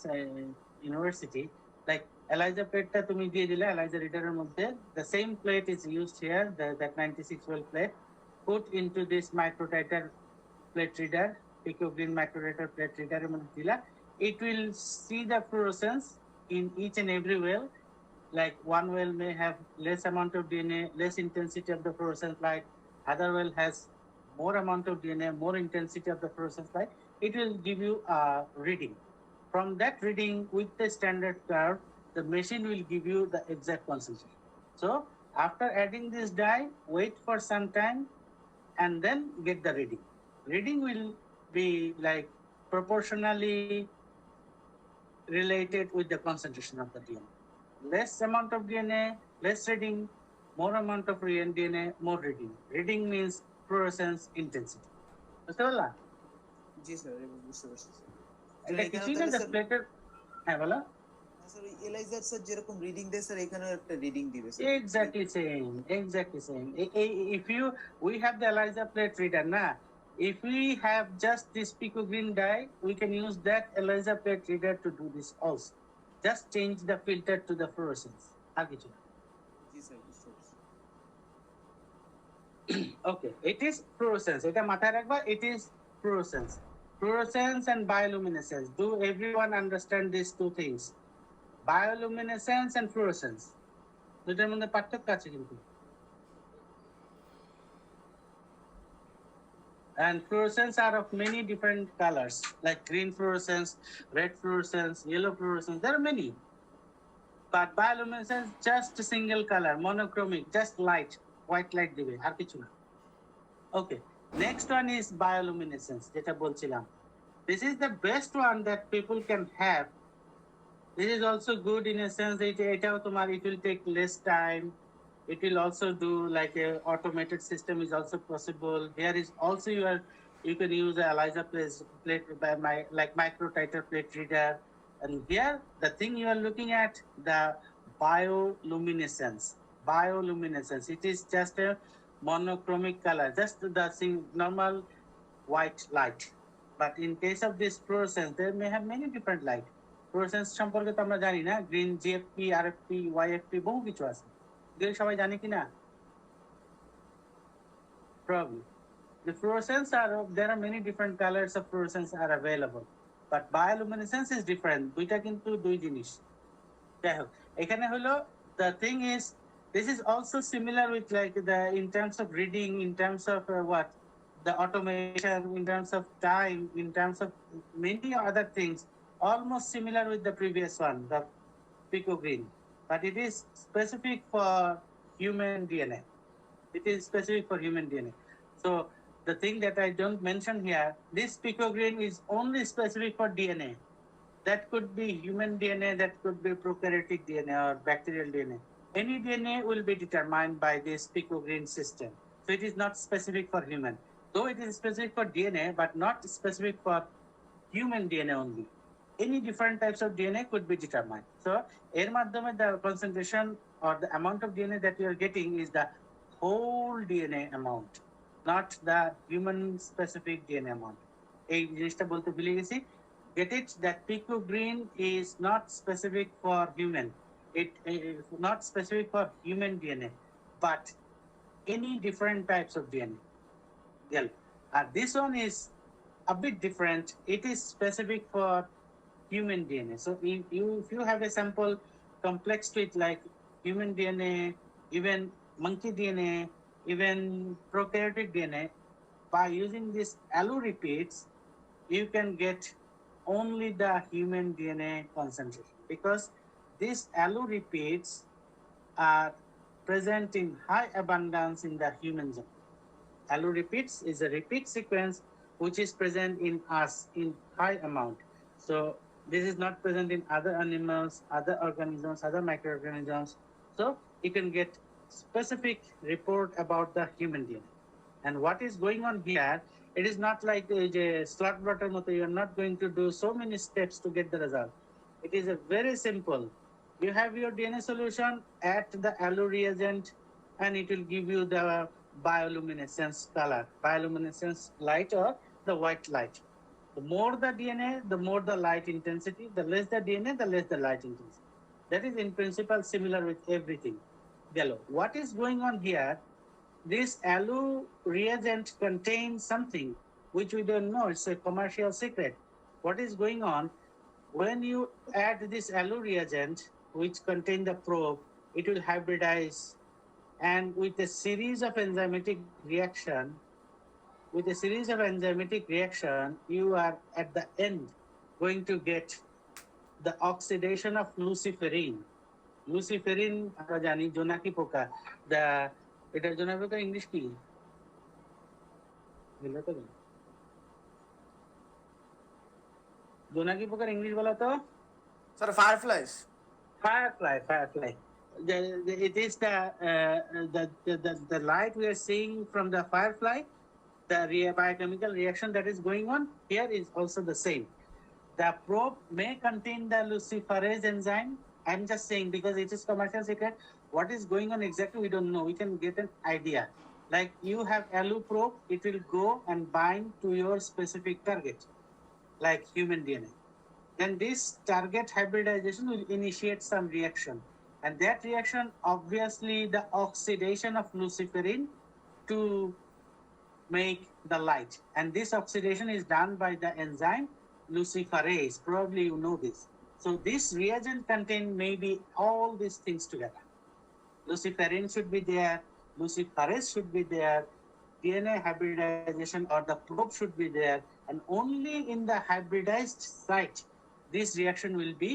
university, like ELISA plate ta tumi diye dile ELISA reader er moddhe, the same plate is used here, that 96 well plate, put into this microtiter plate reader, pico green microtiter plate reader er moddhe dila, it will see the fluorescence in each and every well. Like one well may have less amount of DNA, less intensity of the fluorescent light. Other well has more amount of DNA, more intensity of the fluorescent light. It will give you a reading. From that reading with the standard curve, the machine will give you the exact concentration. So after adding this dye, wait for some time and then get the reading. Reading will be like proportionally related with the concentration of the DNA. Less amount of DNA, less reading, more amount of DNA, more reading. Reading means fluorescence intensity. বুঝতে পারলা? জি sir, এবার বুঝতে পারছি sir. এটা কিছুই না, just প্লেটের, হ্যাঁ বলো। স্যার ওই এলাইজার স্যার যেরকম রিডিং দেয় স্যার এখানেও একটা রিডিং দিবে sir. Exactly same, exactly same. If you, we have the ELISA plate reader, na. If we have just this pico green dye, we can use that ELISA plate reader to do this also. Just change the filter to the fluorescence. আর কিছু না। জি sir, বুঝতে পারছি। Okay, it is fluorescence. এটা মাথায় রাখবা, it is fluorescence. Fluorescence and bioluminescence. Do everyone understand these two things? Bioluminescence and fluorescence. দুটার মধ্যে পার্থক্য আছে কিন্তু। And fluorescence are of many different colors, like green fluorescence, red fluorescence, yellow fluorescence. There are many. But bioluminescence just a single color, monochromic, just light, white light দিবে, আর কিছু না। Okay, next one is bioluminescence, যেটা বলছিলাম। This is the best one that people can have. This is also good in a sense that এটাও তোমার, it will take less time. It will also do like a automated system is also possible. Here is also you can use a ELISA plate by like microtiter plate reader. And here the thing you are looking at, the bioluminescence. Bioluminescence. It is just a monochromic color, just the normal white light. But in case of this fluorescence, there may have many different light. Fluorescence সম্পর্কে তো আমরা জানি না, green, GFP, RFP, ওয়াইএফপি, বহু কিছু আছে। এগুলো সবাই জানে কিনা? Probably. The fluorescence there are many different colors of fluorescence are available. But bioluminescence is different. দুইটা কিন্তু দুই জিনিস। যাই হোক, এখানে হলো the thing is, this is also similar with like the in terms of reading, in terms of what? The automation, in terms of time, in terms of many other things, almost similar with the previous one, the pico green. But it is specific for human DNA. It is specific for human DNA. So the thing that I don't mention here, this pico green is only specific for DNA. That could be human DNA, that could be prokaryotic DNA or bacterial DNA. Any DNA will be determined by this pico green system. So it is not specific for human. Though it is specific for DNA, but not specific for human DNA only. Any different types of DNA could be determined. So এর মাধ্যমে the concentration or the amount of DNA that you are getting is the whole DNA amount, not the human specific DNA amount. এই জিনিসটা বলতে ভুলে গেছি। Get it? That pico green is not specific for human. It is not specific for human DNA, but any different types of DNA. Yeah. This one is a bit different. It is specific for human DNA. So if you have a sample complex to it like human DNA, even monkey DNA, even prokaryotic DNA, by using this allo repeats, you can get only the human DNA concentration, because these allo repeats are present in high abundance in the human genome. Allo repeats is a repeat sequence which is present in us in high amount. So this is not present in other animals, other organisms, other microorganisms. So you can get specific report about the human DNA. And what is going on here It is not like the slot blotter motor. You are not going to do so many steps to get the result. It is a very simple. You have your DNA solution, add the allo reagent, and it will give you the bioluminescence color, bioluminescence light or the white light. The more the DNA, the more the light intensity. The less the DNA, the less the light intensity. That is in principle similar with everything. Yellow. What is going on here? This allo reagent contains something which we don't know. It's a commercial secret. What is going on? When you add this allo reagent, which contain the probe, it will hybridize, and with a series of enzymatic reaction, you are at the end going to get the oxidation of luciferin. Luciferin আমরা জানি জোনাকি পোকা। The এটার জোনাকি পোকা English কি? জোনাকি পোকার ইংলিশ বলো তো? Sir, fireflies. Firefly. It is the light we are seeing from the firefly. The biochemical reaction that is going on here is also the same. The probe may contain the luciferase enzyme. I'm just saying because it is commercial secret. What is going on exactly, we don't know. We can get an idea. Like you have allo probe, it will go and bind to your specific target, like human DNA. Then this target hybridization will initiate some reaction. And that reaction, obviously, the oxidation of luciferin to make the light. And this oxidation is done by the enzyme luciferase. Probably you know this. So this reagent contain maybe all these things together. Luciferin should be there, luciferase should be there, DNA hybridization or the probe should be there, and only in the hybridized site this reaction will be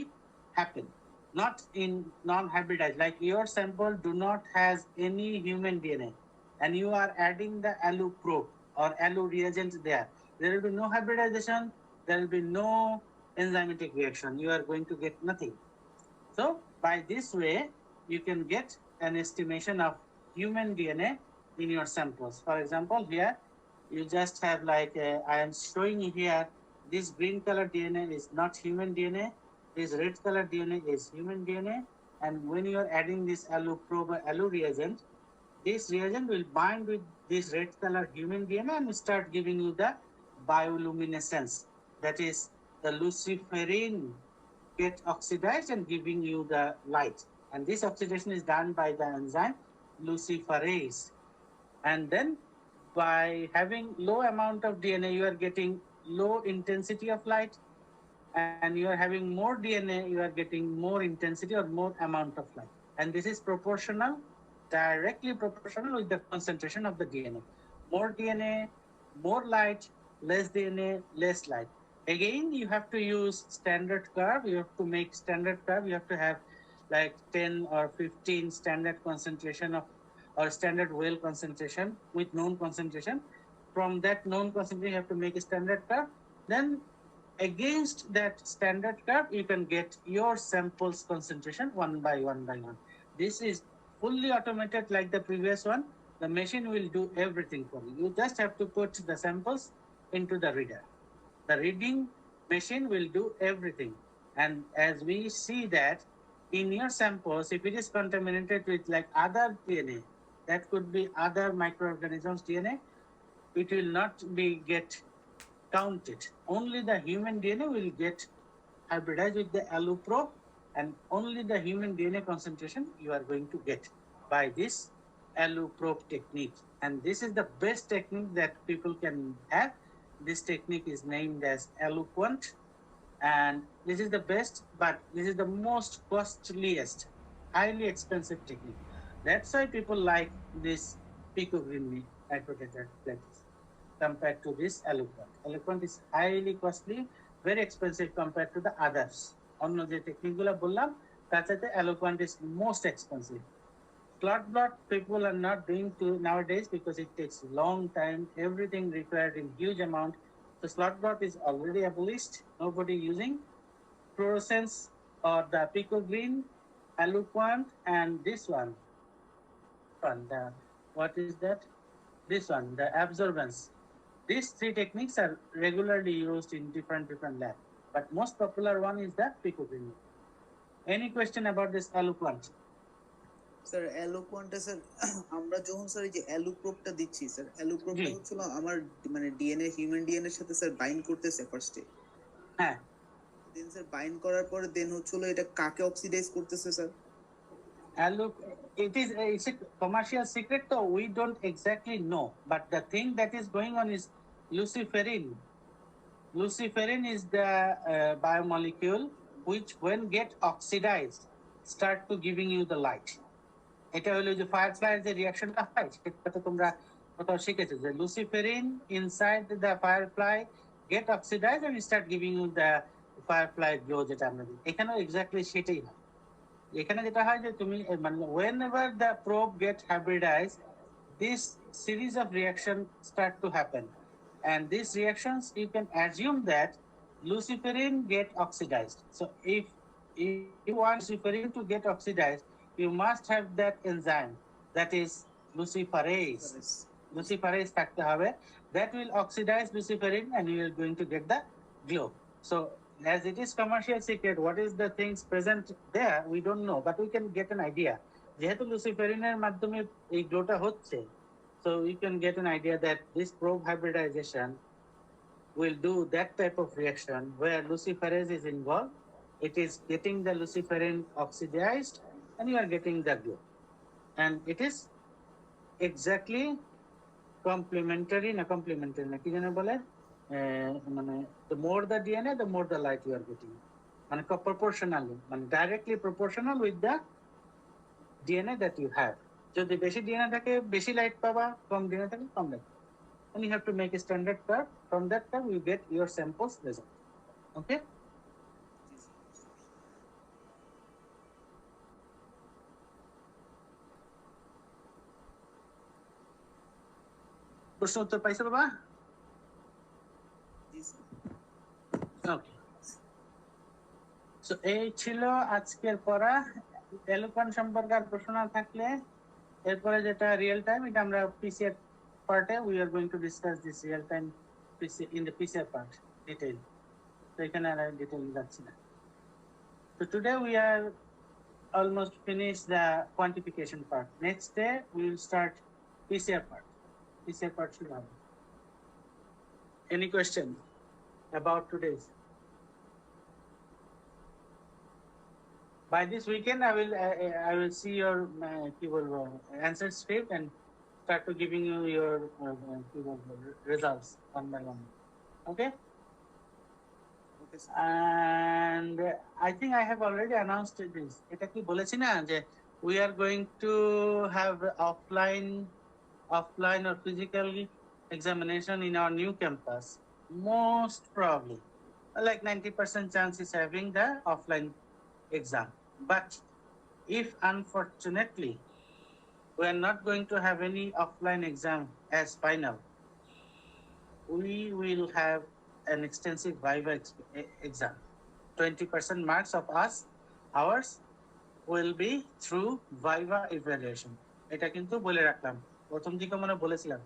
happen. Not in non-hybridized. Like your sample do not has any human DNA, and you are adding the allo probe or allo reagent there. There will be no hybridization. There will be no enzymatic reaction. You are going to get nothing. So by this way, you can get an estimation of human DNA in your samples. For example, here you just have like I am showing you here. This green color DNA is not human DNA. This red color DNA is human DNA. And when you are adding this allo probe or allo reagent, this reagent will bind with this red color human DNA and start giving you the bioluminescence. That is the luciferin get oxidized and giving you the light. And this oxidation is done by the enzyme luciferase. And then by having low amount of DNA, you are getting low intensity of light, and you are having more DNA, you are getting more intensity or more amount of light. And this is proportional, directly proportional with the concentration of the DNA. More DNA, more light, less DNA, less light. Again, you have to use standard curve. You have to make standard curve. You have to have like 10 or 15 standard concentration of or standard well concentration with known concentration. From that known concentration, you have to make a standard curve. Then against that standard curve, you can get your samples concentration one by one by one. This is fully automated like the previous one. The machine will do everything for you. You just have to put the samples into the reader. The reading machine will do everything. And as we see that in your samples, if it is contaminated with like other DNA, that could be other microorganisms DNA, it will not be get counted. Only the human DNA will get hybridized with the allo probe, and only the human DNA concentration you are going to get by this allo probe technique. And this is the best technique that people can have. This technique is named as AlloQuant, and this is the best, but this is the most costliest, highly expensive technique. That's why people like this picogreen microdetector like this compared to this AlloQuant. AlloQuant is highly costly, very expensive compared to the others. অন্য যে টেকনিকগুলো বললাম তার সাথে AlloQuant is most expensive. Slot blot people are not doing to nowadays because it takes long time, everything required in huge amount. The slot blot is already abolished, nobody using. Fluorescence or the picogreen, AlloQuant, and this one, what is that? This one, the absorbance. These three techniques are regularly used in different labs, but most popular one is the Fingerprinting. Any question about this eloquent? Sir eloquent sir আমরা যখন sir এই যে অ্যালোপ্রোবটা দিচ্ছি sir অ্যালোপ্রোবটা জি। হচ্ছিল আমার মানে DNA human DNA এর সাথে স্যার বাইন্ড করতেছে ফার্স্টে, হ্যাঁ, দেন স্যার বাইন্ড করার পরে দেন হচ্ছিল এটা কাকে অক্সিডাইজ করতেছে sir? look, it's a commercial secret, so we don't exactly know. But the thing that is going on is luciferin. Luciferin is the biomolecule which, when get oxidized, start to giving you the light. এটা হলো যে ফায়ারফ্লাইয়ের যে রিঅ্যাকশনটা হয় সেটা তো তোমরা কোথাও শিখেছো যে luciferin inside the firefly get oxidise and start giving you the firefly glow, যেটা আমরা দিই এখানেও এক্স্যাক্টলি সেটাই হয়। এখানে যেটা হয় যে তুমি মানে whenever the probe get hybridized, this series of reaction start to happen, and these reactions you can assume that luciferin get oxidized. So if you want luciferin to get oxidized, you must have that enzyme, that is luciferase. Luciferase থাকতে হবে, that will oxidize luciferin and you are going to get the glow. So as it is commercial secret, what is the things present there we don't know, but we can get an idea. যেহেতু লুসিফেরিনের মাধ্যমে এই গ্লোটা হচ্ছে, so you can get an idea that this probe hybridization will do that type of reaction where luciferase is involved. It is getting the luciferin oxidized and you are getting the glow, and it is exactly complementary না কি যেন বলে, মানে the more the DNA, the more the light you are getting, মানে proportionally, মানে directly proportional with the DNA that you have. যদি বেশি DNA থাকে বেশি লাইট পাবা, কম DNA থাকে কম light, and you have to make a standard curve. From that curve you get your samples result. Okay, প্রশ্ন উত্তর পাইছো বাবা? জি স্যার। ওকে, সো এই ছিল আজকের পড়া। এলোকন সম্পর্কে আর প্রশ্ন না থাকলে এরপরে যেটা রিয়েল টাইম, এটা আমরা পিসিআর পার্টে we are going to discuss this real time in the PCR part detail. তো এখানে আর ডিটেইল যাচ্ছি না। So today we are almost finished the quantification part. Next day we will start PCR part. PCR part should have. Any question about today's? By this weekend, I will see your answer script and start to giving you your results one by one. Okay. Okay sir. And I think I have already announced this. এটা কি বলেছি না যে we are going to have offline or physical examination in our new campus. Most probably, like 90% chance is having the offline exam. But if unfortunately we are not going to have any offline exam as final, we will have an extensive Viva exam. 20% marks of ours will be through Viva evaluation. এটা কিন্তু বলে রাখলাম, প্রথম দিকে মনে বলেছিলাম।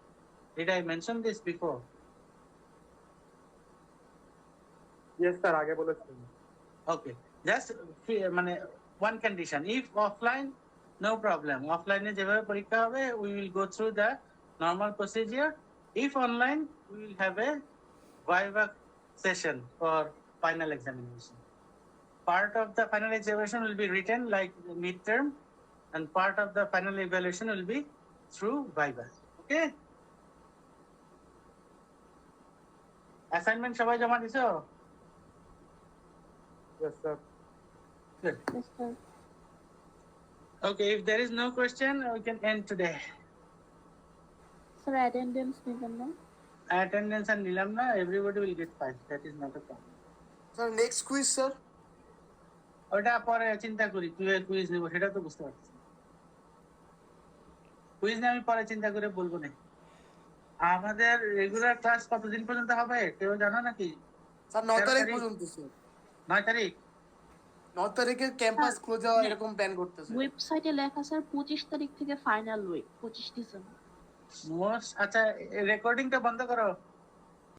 Did I mention this before? Yes sir, আগে বলেছিলেন। Okay, just মানে one condition, if offline no problem, offline এ যেভাবে পরীক্ষা হবে we will go through the normal procedure. If online we will have a Viva session for final examination. Part of the final examination will be written like midterm, and part of the final evaluation will be through Viva. Okay? Assignment সবাই জমা দিছো? Yes sir. Good. Yes, sir. Okay, if there is no question, we can end today. Sir, attendance নিবেন না? Attendance and nilam na, everybody will get 5. That is not a problem. Sir next quiz sir. ওটা পরে চিন্তা করি, তুই quiz নেবো সেটা তো বুঝতে পারছি। কুইজ নিয়ে আমি পরে চিন্তা করে বলবো না। আমাদের রেগুলার ক্লাস কতদিন পর্যন্ত হবে কেউ জানো নাকি? স্যার 9 তারিখ পর্যন্ত স্যার। 9 তারিখ? 9 তারিখে ক্যাম্পাস ক্লোজ হওয়া এরকম প্ল্যান করতেছে। ওয়েবসাইটে লেখা স্যার 25 তারিখ থেকে ফাইনাল উইক, 25 ডিসেম্বর। আচ্ছা, রেকর্ডিংটা বন্ধ করো।